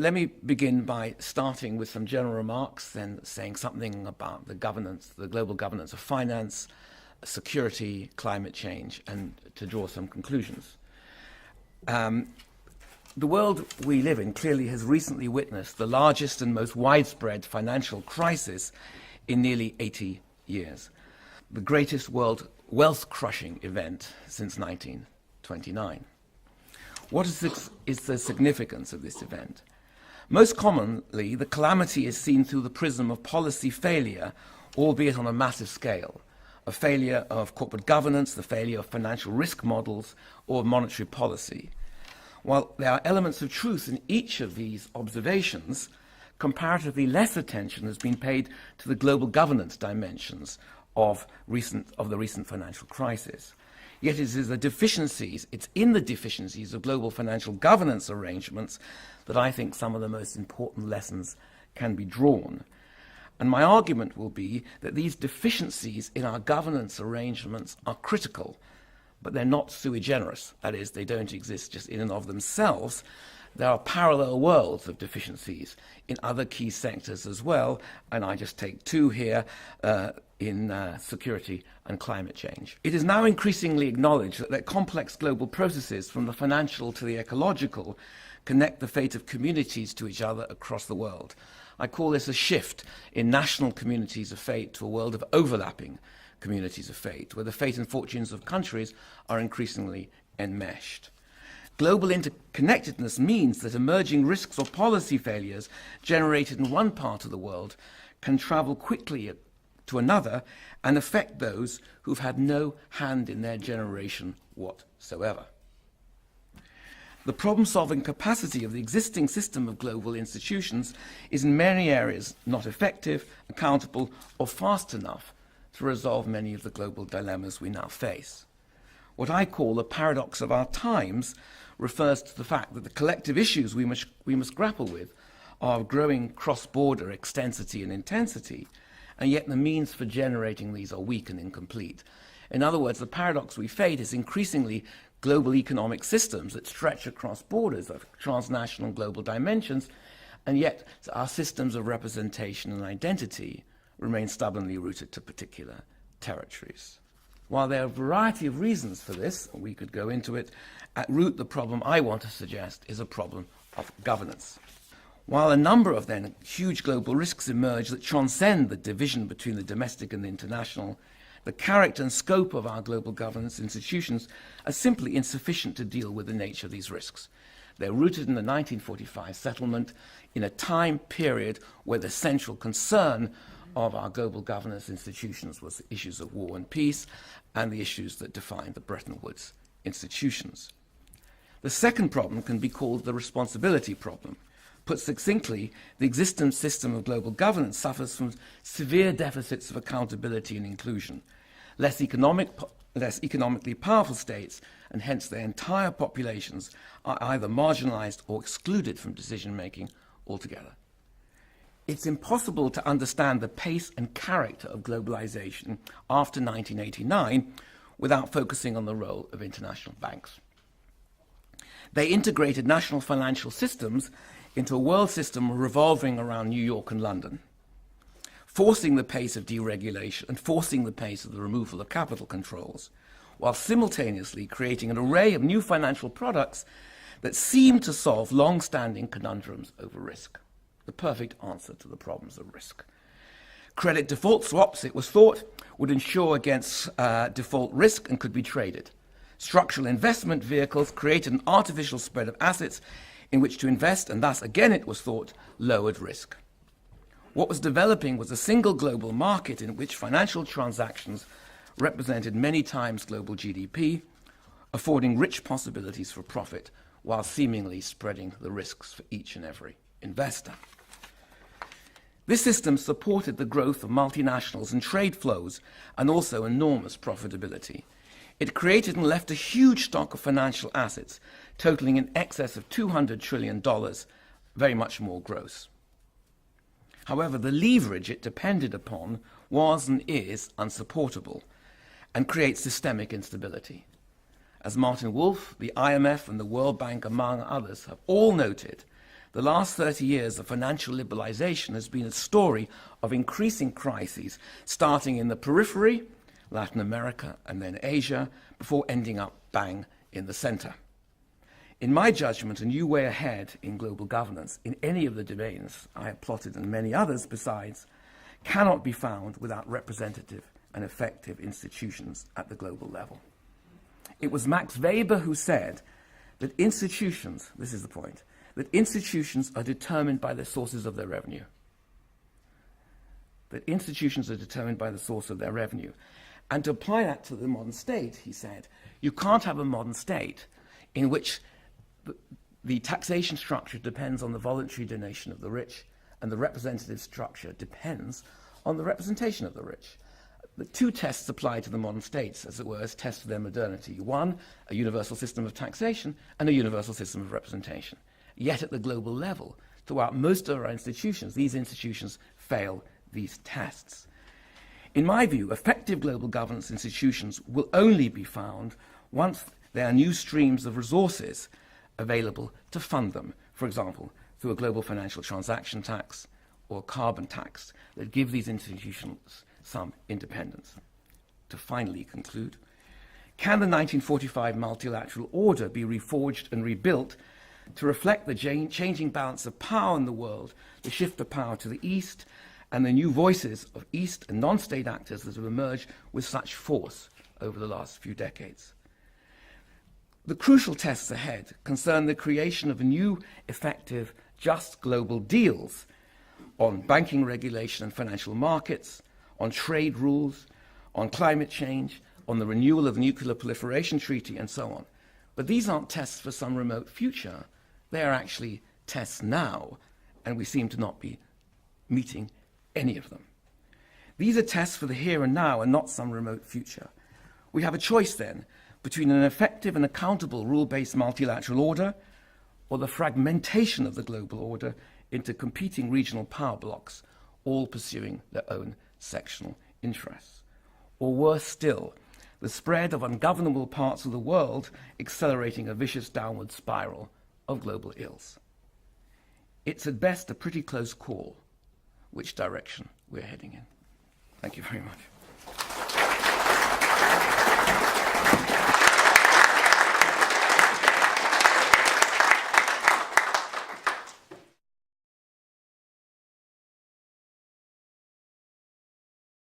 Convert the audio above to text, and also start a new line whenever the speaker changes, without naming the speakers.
Let me begin by starting with some general remarks, then saying something about the governance, the global governance of finance, security, climate change, and to draw some conclusions. The world we live in clearly has recently witnessed the largest and most widespread financial crisis in nearly 80 years, the greatest world wealth-crushing event since 1929. What is the significance of this event? Most commonly, the calamity is seen through the prism of policy failure, albeit on a massive scale, a failure of corporate governance, the failure of financial risk models, or monetary policy. While there are elements of truth in each of these observations, comparatively less attention has been paid to the global governance dimensions of the recent financial crisis. Yet it is it's in the deficiencies of global financial governance arrangements that I think some of the most important lessons can be drawn. And my argument will be that these deficiencies in our governance arrangements are critical, but they're not sui generis. That is, they don't exist just in and of themselves. There are parallel worlds of deficiencies in other key sectors as well, and I just take two here in security and climate change. It is now increasingly acknowledged that complex global processes, from the financial to the ecological, connect the fate of communities to each other across the world. I call this a shift in national communities of fate to a world of overlapping communities of fate, where the fate and fortunes of countries are increasingly enmeshed. Global interconnectedness means that emerging risks or policy failures generated in one part of the world can travel quickly to another and affect those who've had no hand in their generation whatsoever. The problem-solving capacity of the existing system of global institutions is in many areas not effective, accountable, or fast enough to resolve many of the global dilemmas we now face. What I call the paradox of our times refers to the fact that the collective issues we must grapple with are of growing cross-border extensity and intensity, and yet the means for generating these are weak and incomplete. In other words, the paradox we face is increasingly global economic systems that stretch across borders of transnational global dimensions, and yet our systems of representation and identity remain stubbornly rooted to particular territories. While there are a variety of reasons for this, we could go into it, at root the problem I want to suggest is a problem of governance. While a number of then huge global risks emerge that transcend the division between the domestic and the international, the character and scope of our global governance institutions are simply insufficient to deal with the nature of these risks. They're rooted in the 1945 settlement in a time period where the central concern of our global governance institutions was the issues of war and peace and the issues that defined the Bretton Woods institutions. The second problem can be called the responsibility problem. Put succinctly, the existing system of global governance suffers from severe deficits of accountability and inclusion. Less economically powerful states, and hence their entire populations, are either marginalized or excluded from decision-making altogether. It's impossible to understand the pace and character of globalization after 1989 without focusing on the role of international banks. They integrated national financial systems into a world system revolving around New York and London, forcing the pace of deregulation and forcing the pace of the removal of capital controls, while simultaneously creating an array of new financial products that seem to solve long-standing conundrums over risk, the perfect answer to the problems of risk. Credit default swaps, it was thought, would insure against default risk and could be traded. Structural investment vehicles created an artificial spread of assets in which to invest, and thus, again, it was thought, lowered risk. What was developing was a single global market in which financial transactions represented many times global GDP, affording rich possibilities for profit while seemingly spreading the risks for each and every investor. This system supported the growth of multinationals and trade flows and also enormous profitability. It created and left a huge stock of financial assets, totaling in excess of $200 trillion, very much more gross. However, the leverage it depended upon was and is unsupportable and creates systemic instability. As Martin Wolf, the IMF, and the World Bank, among others, have all noted, The last 30 years of financial liberalization has been a story of increasing crises, starting in the periphery, Latin America, and then Asia, before ending up bang in the center. In my judgment, a new way ahead in global governance, in any of the domains I have plotted and many others besides, cannot be found without representative and effective institutions at the global level. It was Max Weber who said that institutions, this is the point, that institutions are determined by the sources of their revenue. That institutions are determined by the source of their revenue. And to apply that to the modern state, he said, you can't have a modern state in which the taxation structure depends on the voluntary donation of the rich, and the representative structure depends on the representation of the rich. The two tests apply to the modern states, as it were, as tests of their modernity. One, a universal system of taxation, and a universal system of representation. Yet at the global level, throughout most of our institutions, these institutions fail these tests. In my view, effective global governance institutions will only be found once there are new streams of resources available to fund them, for example, through a global financial transaction tax or carbon tax that give these institutions some independence. To finally conclude, can the 1945 multilateral order be reforged and rebuilt to reflect the changing balance of power in the world, the shift of power to the East, and the new voices of East and non-state actors that have emerged with such force over the last few decades? The crucial tests ahead concern the creation of new, effective, just global deals on banking regulation and financial markets, on trade rules, on climate change, on the renewal of the Nuclear Proliferation Treaty, and so on. But these aren't tests for some remote future. They are actually tests now, and we seem to not be meeting any of them. These are tests for the here and now and not some remote future. We have a choice then between an effective and accountable rule-based multilateral order or the fragmentation of the global order into competing regional power blocks, all pursuing their own sectional interests. Or worse still, the spread of ungovernable parts of the world accelerating a vicious downward spiral of global ills. It's at best a pretty close call which direction we're heading in. Thank you very much.